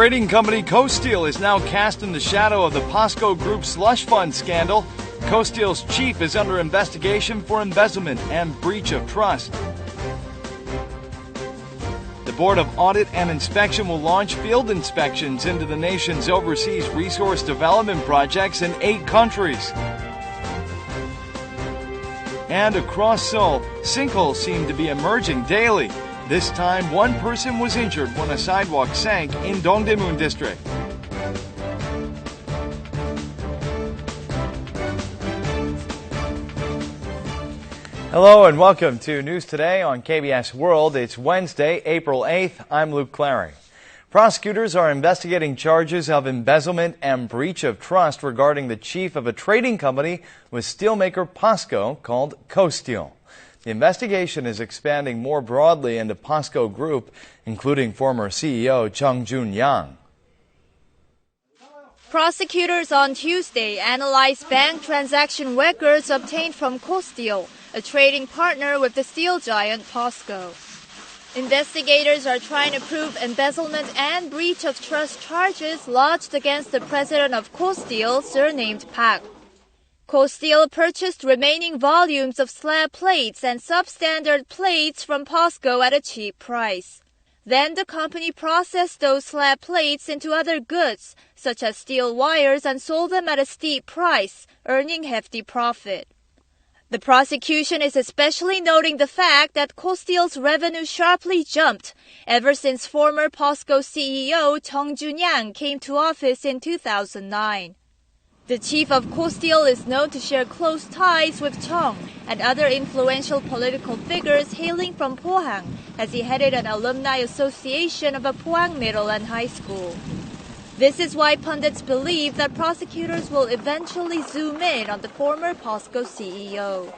Trading company Kosteel is now cast in the shadow of the POSCO Group slush fund scandal. Kosteel's chief is under investigation for embezzlement and breach of trust. The Board of Audit and Inspection will launch field inspections into the nation's overseas resource development projects in 8 countries. And across Seoul, sinkholes seem to be emerging daily. This time, one person was injured when a sidewalk sank in Dongdaemun district. Hello and welcome to News Today on KBS World. It's Wednesday, April 8th. I'm Luke Clary. Prosecutors are investigating charges of embezzlement and breach of trust regarding the chief of a trading company with steelmaker POSCO called Kosteel. The investigation is expanding more broadly into POSCO Group, including former CEO Chung Joon-yang. Prosecutors on Tuesday analyzed bank transaction records obtained from Kosteel, a trading partner with the steel giant POSCO. Investigators are trying to prove embezzlement and breach of trust charges lodged against the president of Kosteel, surnamed Pak. Kosteel purchased remaining volumes of slab plates and substandard plates from POSCO at a cheap price. Then the company processed those slab plates into other goods, such as steel wires, and sold them at a steep price, earning hefty profit. The prosecution is especially noting the fact that Kosteel's revenue sharply jumped ever since former POSCO CEO Chung Joon-yang came to office in 2009. The chief of Kosteel is known to share close ties with Chung and other influential political figures hailing from Pohang, as he headed an alumni association of a Pohang middle and high school. This is why pundits believe that prosecutors will eventually zoom in on the former POSCO CEO.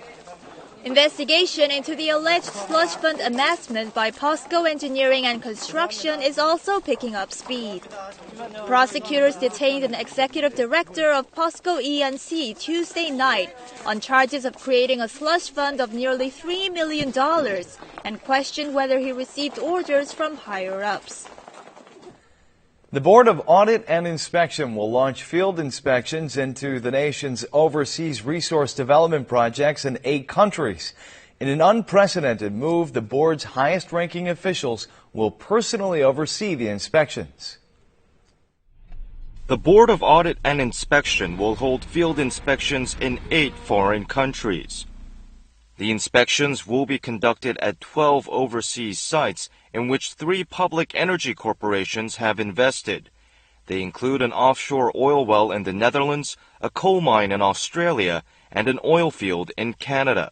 Investigation into the alleged slush fund amassment by POSCO Engineering Construction is also picking up speed. Prosecutors detained an executive director of POSCO E C Tuesday night on charges of creating a slush fund of nearly $3 million and questioned whether he received orders from higher-ups. The Board of Audit and Inspection will launch field inspections into the nation's overseas resource development projects in 8 countries. In an unprecedented move, the board's highest-ranking officials will personally oversee the inspections. The Board of Audit and Inspection will hold field inspections in 8 foreign countries. The inspections will be conducted at 12 overseas sites in which 3 public energy corporations have invested. They include an offshore oil well in the Netherlands, a coal mine in Australia, and an oil field in Canada.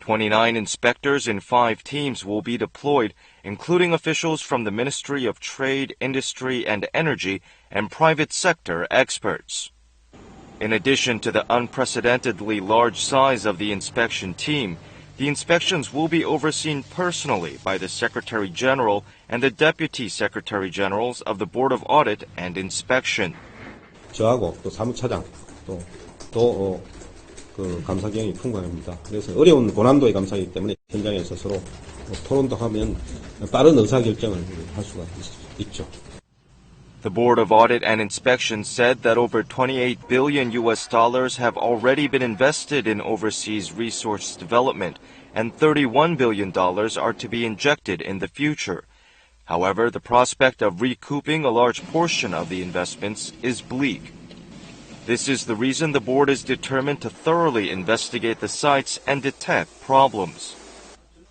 29 inspectors in 5 teams will be deployed, including officials from the Ministry of Trade, Industry and Energy and private sector experts. In addition to the unprecedentedly large size of the inspection team, the inspections will be overseen personally by the Secretary General and the Deputy Secretary Generals of the Board of Audit and Inspection. 저하고 또 사무차장 또 감사 경험이 풍부합니다. 그래서 어려운 고난도의 감사이기 때문에 현장에서 서로 토론도 하면 빠른 의사결정을 할 수가 있죠. The Board of Audit and Inspection said that over $28 billion have already been invested in overseas resource development, and $31 billion are to be injected in the future. However, the prospect of recouping a large portion of the investments is bleak. This is the reason the board is determined to thoroughly investigate the sites and detect problems.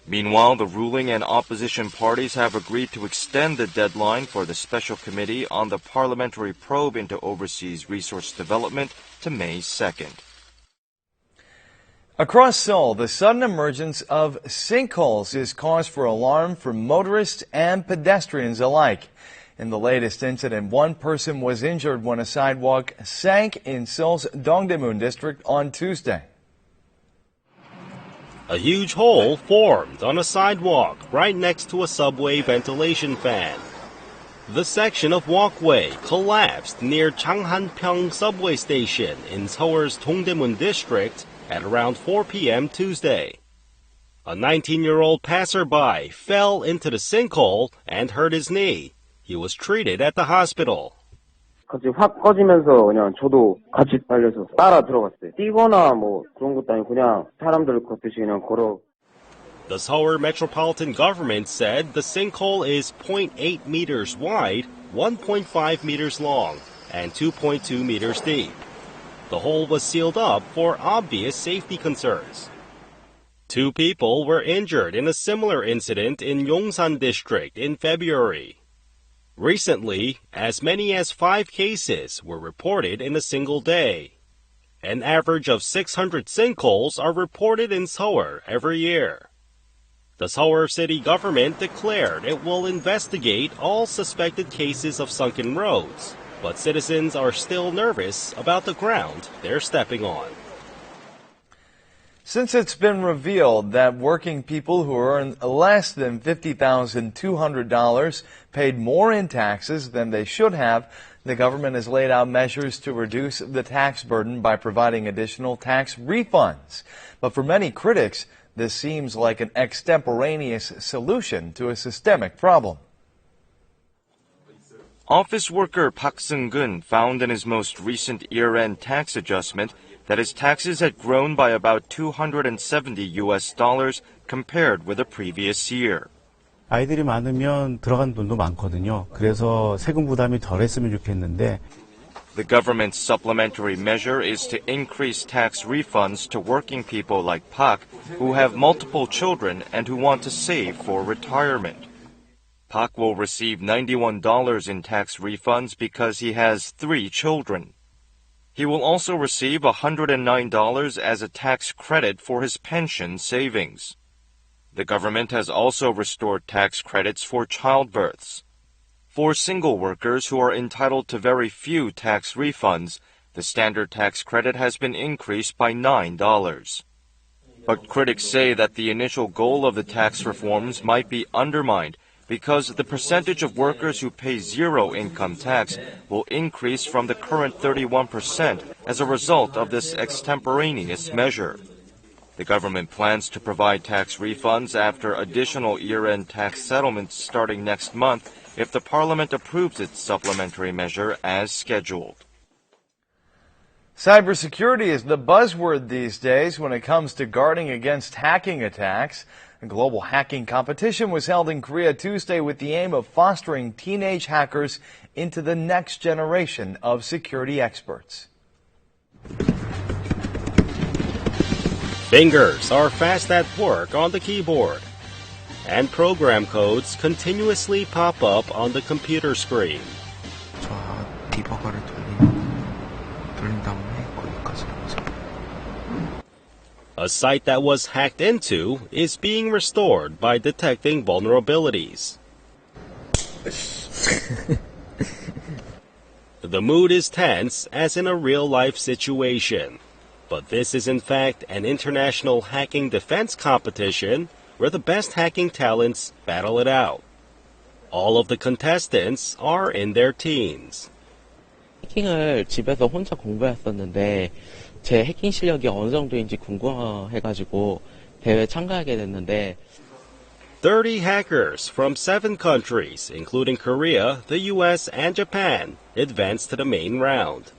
Meanwhile, the ruling and opposition parties have agreed to extend the deadline for the Special Committee on the Parliamentary Probe into Overseas Resource Development to May 2nd. Across Seoul, the sudden emergence of sinkholes is cause for alarm for motorists and pedestrians alike. In the latest incident, one person was injured when a sidewalk sank in Seoul's Dongdaemun district on Tuesday. A huge hole formed on a sidewalk right next to a subway ventilation fan. The section of walkway collapsed near Changhanpyeong subway station in Seoul's Dongdaemun district at around 4 p.m. Tuesday. A 19-year-old passerby fell into the sinkhole and hurt his knee. He was treated at the hospital. 갑자기 확 꺼지면서 그냥 저도 같이 달려서 따라 들어갔어요. 뛰거나 뭐 그런 것도 아니고 그냥 사람들 걷듯이 그냥 걸어. The Seoul Metropolitan Government said the sinkhole is 0.8 meters wide, 1.5 meters long, and 2.2 meters deep. The hole was sealed up for obvious safety concerns. 2 people were injured in a similar incident in Yongsan District in February. Recently, as many as 5 cases were reported in a single day. An average of 600 sinkholes are reported in Seoul every year. The Seoul city government declared it will investigate all suspected cases of sunken roads, but citizens are still nervous about the ground they're stepping on. Since it's been revealed that working people who earn less than $50,200 paid more in taxes than they should have, the government has laid out measures to reduce the tax burden by providing additional tax refunds. But for many critics, this seems like an extemporaneous solution to a systemic problem. Office worker Park Seung-gun found in his most recent year-end tax adjustment that his taxes had grown by about $270 compared with the previous year. 아이들이 많으면 들어간 돈도 많거든요. 그래서 세금 부담이 덜했으면 좋겠는데. The government's supplementary measure is to increase tax refunds to working people like Park who have multiple children and who want to save for retirement. Park will receive $91 in tax refunds because he has 3 children. He will also receive $109 as a tax credit for his pension savings. The government has also restored tax credits for childbirths. For single workers who are entitled to very few tax refunds, the standard tax credit has been increased by $9. But critics say that the initial goal of the tax reforms might be undermined because the percentage of workers who pay zero income tax will increase from the current 31% as a result of this extemporaneous measure. The government plans to provide tax refunds after additional year-end tax settlements starting next month if the parliament approves its supplementary measure as scheduled. Cybersecurity is the buzzword these days when it comes to guarding against hacking attacks. A global hacking competition was held in Korea Tuesday with the aim of fostering teenage hackers into the next generation of security experts. Fingers are fast at work on the keyboard, and program codes continuously pop up on the computer screen. A site that was hacked into is being restored by detecting vulnerabilities. The mood is tense as in a real-life situation. But this is in fact an international hacking defense competition where the best hacking talents battle it out. All of the contestants are in their teens. 해킹을 집에서 혼자 공부했었는데 제 해킹 실력이 어느 정도인지 궁금해가지고 대회에 참가하게 됐는데 30 hackers from 7 countries, including Korea, the US, and Japan, advanced to the main round.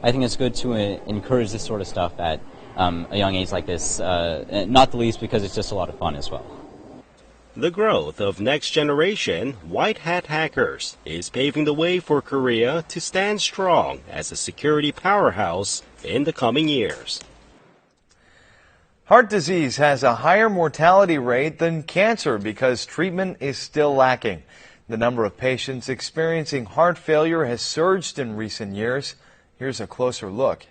I think it's good to encourage this sort of stuff at a young age like this, not the least because it's just a lot of fun as well. The growth of next-generation white hat hackers is paving the way for Korea to stand strong as a security powerhouse in the coming years. Heart disease has a higher mortality rate than cancer because treatment is still lacking. The number of patients experiencing heart failure has surged in recent years. Here's a closer look.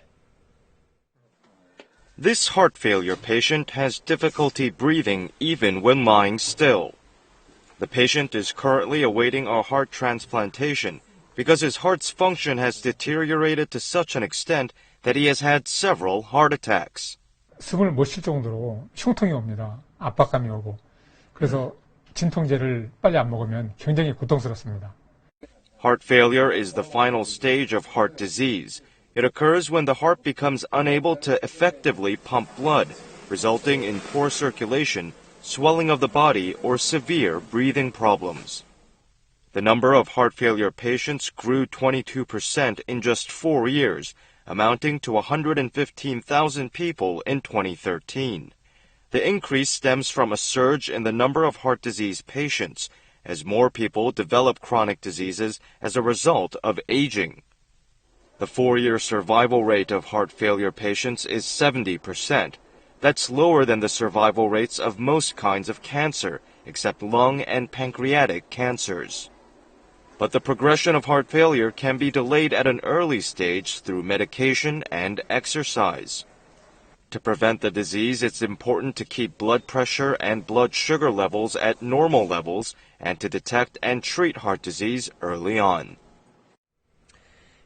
This heart failure patient has difficulty breathing even when lying still. The patient is currently awaiting a heart transplantation because his heart's function has deteriorated to such an extent that he has had several heart attacks. 숨을 못 쉴 정도로 흉통이 옵니다. 압박감이 오고. 그래서 진통제를 빨리 안 먹으면 굉장히 고통스럽습니다. Heart failure is the final stage of heart disease. It occurs when the heart becomes unable to effectively pump blood, resulting in poor circulation, swelling of the body, or severe breathing problems. The number of heart failure patients grew 22% in just 4 years, amounting to 115,000 people in 2013. The increase stems from a surge in the number of heart disease patients, as more people develop chronic diseases as a result of aging. The 4-year survival rate of heart failure patients is 70%. That's lower than the survival rates of most kinds of cancer, except lung and pancreatic cancers. But the progression of heart failure can be delayed at an early stage through medication and exercise. To prevent the disease, it's important to keep blood pressure and blood sugar levels at normal levels and to detect and treat heart disease early on.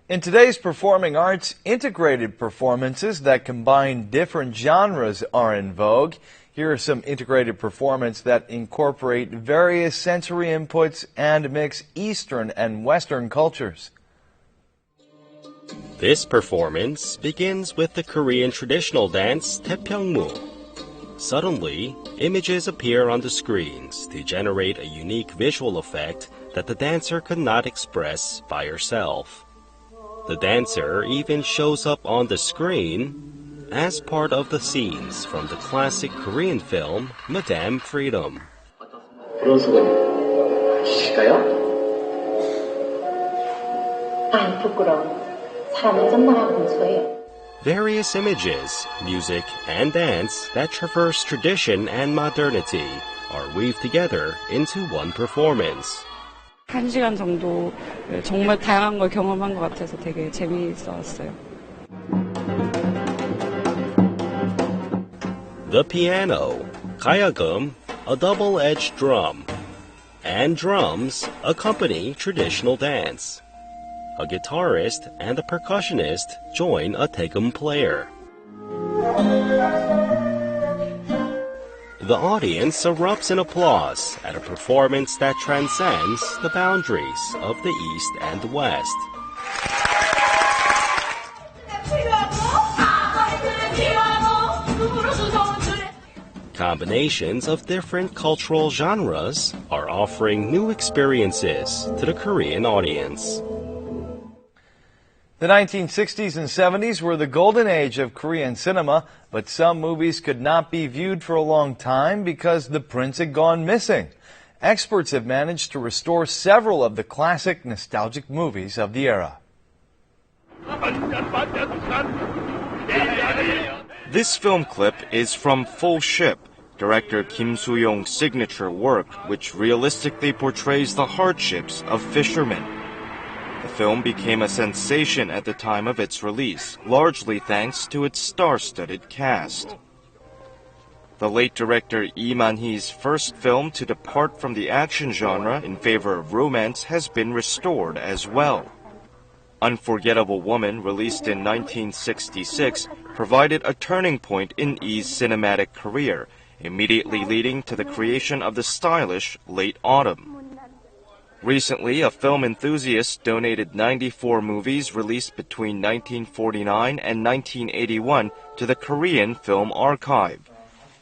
In today's performing arts, integrated performances that combine different genres are in vogue. Here are some integrated performances that incorporate various sensory inputs and mix Eastern and Western cultures. This performance begins with the Korean traditional dance Taepyeongmu. Suddenly, images appear on the screens to generate a unique visual effect that the dancer could not express by herself. The dancer even shows up on the screen as part of the scenes from the classic Korean film Madame Freedom. 그런 소금 주실까요? 아, 부끄러워. 사람은 짠말하고 공수해요. Various images, music, and dance that traverse tradition and modernity are weaved together into one performance. 1시간 정도 정말 다양한 걸 경험한 것 같아서 되게 재미있었어요. The piano, 가야금, a double-edged drum, and drums accompany traditional dance. A guitarist and a percussionist join a taegeum player. The audience erupts in applause at a performance that transcends the boundaries of the East and the West. Combinations of different cultural genres are offering new experiences to the Korean audience. The 1960s and 70s were the golden age of Korean cinema, but some movies could not be viewed for a long time because the prints had gone missing. Experts have managed to restore several of the classic nostalgic movies of the era. This film clip is from Full Ship, director Kim Soo-young's signature work, which realistically portrays the hardships of fishermen. The film became a sensation at the time of its release, largely thanks to its star-studded cast. The late director Lee Man-hee's first film to depart from the action genre in favor of romance has been restored as well. Unforgettable Woman, released in 1966, provided a turning point in Lee's cinematic career, immediately leading to the creation of the stylish Late Autumn. Recently, a film enthusiast donated 94 movies released between 1949 and 1981 to the Korean Film Archive.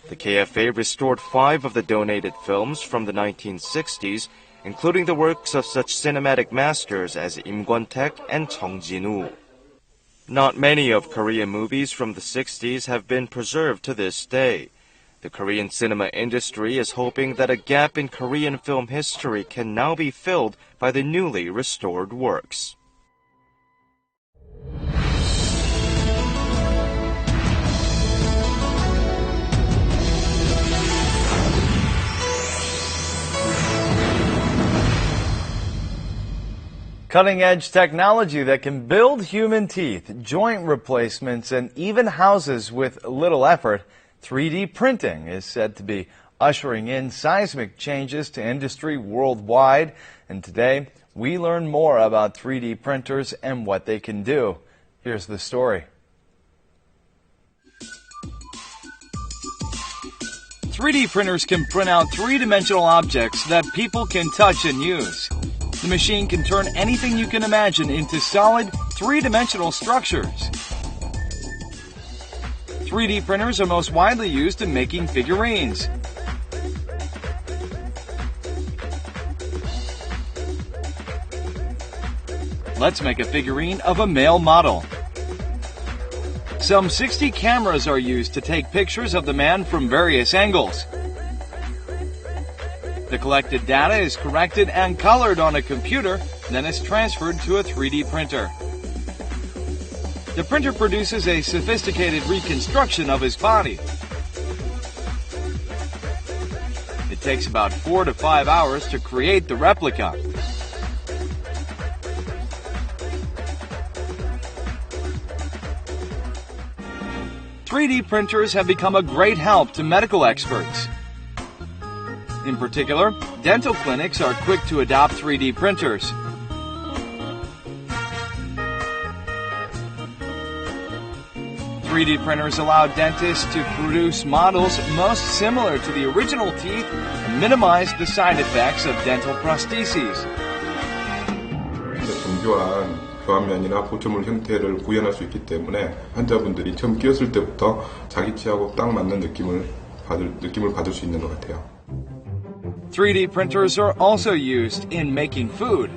The KFA restored 5 of the donated films from the 1960s, including the works of such cinematic masters as Im Kwon-taek and Chung Jin-woo. Not many of Korean movies from the 60s have been preserved to this day. The Korean cinema industry is hoping that a gap in Korean film history can now be filled by the newly restored works. Cutting-edge technology that can build human teeth, joint replacements, and even houses with little effort. 3D printing is said to be ushering in seismic changes to industry worldwide. And today, we learn more about 3D printers and what they can do. Here's the story. 3D printers can print out three-dimensional objects that people can touch and use. The machine can turn anything you can imagine into solid, three-dimensional structures. 3D printers are most widely used in making figurines. Let's make a figurine of a male model. Some 60 cameras are used to take pictures of the man from various angles. The collected data is corrected and colored on a computer, then is transferred to a 3D printer. The printer produces a sophisticated reconstruction of his body. It takes about 4 to 5 hours to create the replica. "3D printers have become a great help to medical experts. In particular, dental clinics are quick to adopt 3D printers. "3D printers allow dentists to produce models most similar to the original teeth and minimize the side effects of dental prostheses. 정교한 교환면이나 보조물 형태를 구현할 수 있기 때문에 환자분들이 처음 끼었을 때부터 자기 치아하고 딱 맞는 느낌을 받을 수 있는 것 같아요. 3D printers are also used in making food.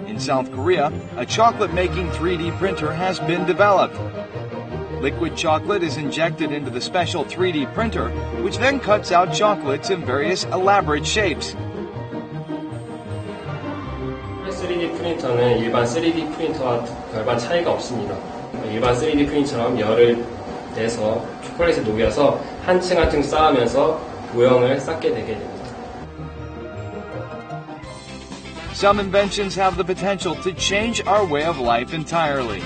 In South Korea, a chocolate-making 3D printer has been developed. Liquid chocolate is injected into the special 3D printer, which then cuts out chocolates in various elaborate shapes. 3D 프린터는 일반 3D 프린터와 별반 차이가 없습니다. 일반 3D 프린터처럼 열을 내서 초콜릿에 녹여서 한 층 한 층 쌓으면서 모형을 쌓게 되게 됩니다. Some inventions have the potential to change our way of life entirely.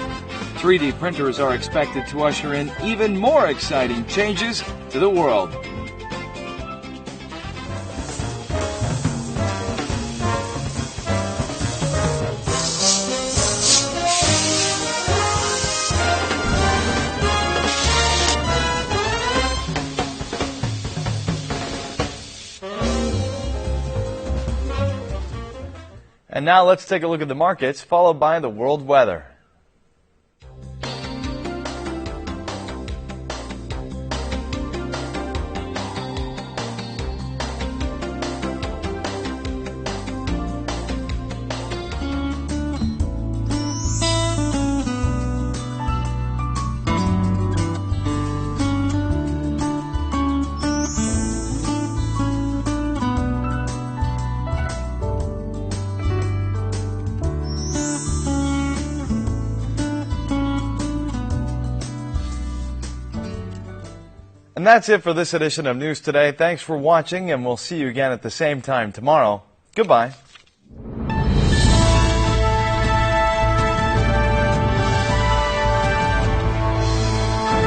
3D printers are expected to usher in even more exciting changes to the world. And now let's take a look at the markets, followed by the world weather. And that's it for this edition of News Today. Thanks for watching, and we'll see you again at the same time tomorrow. Goodbye.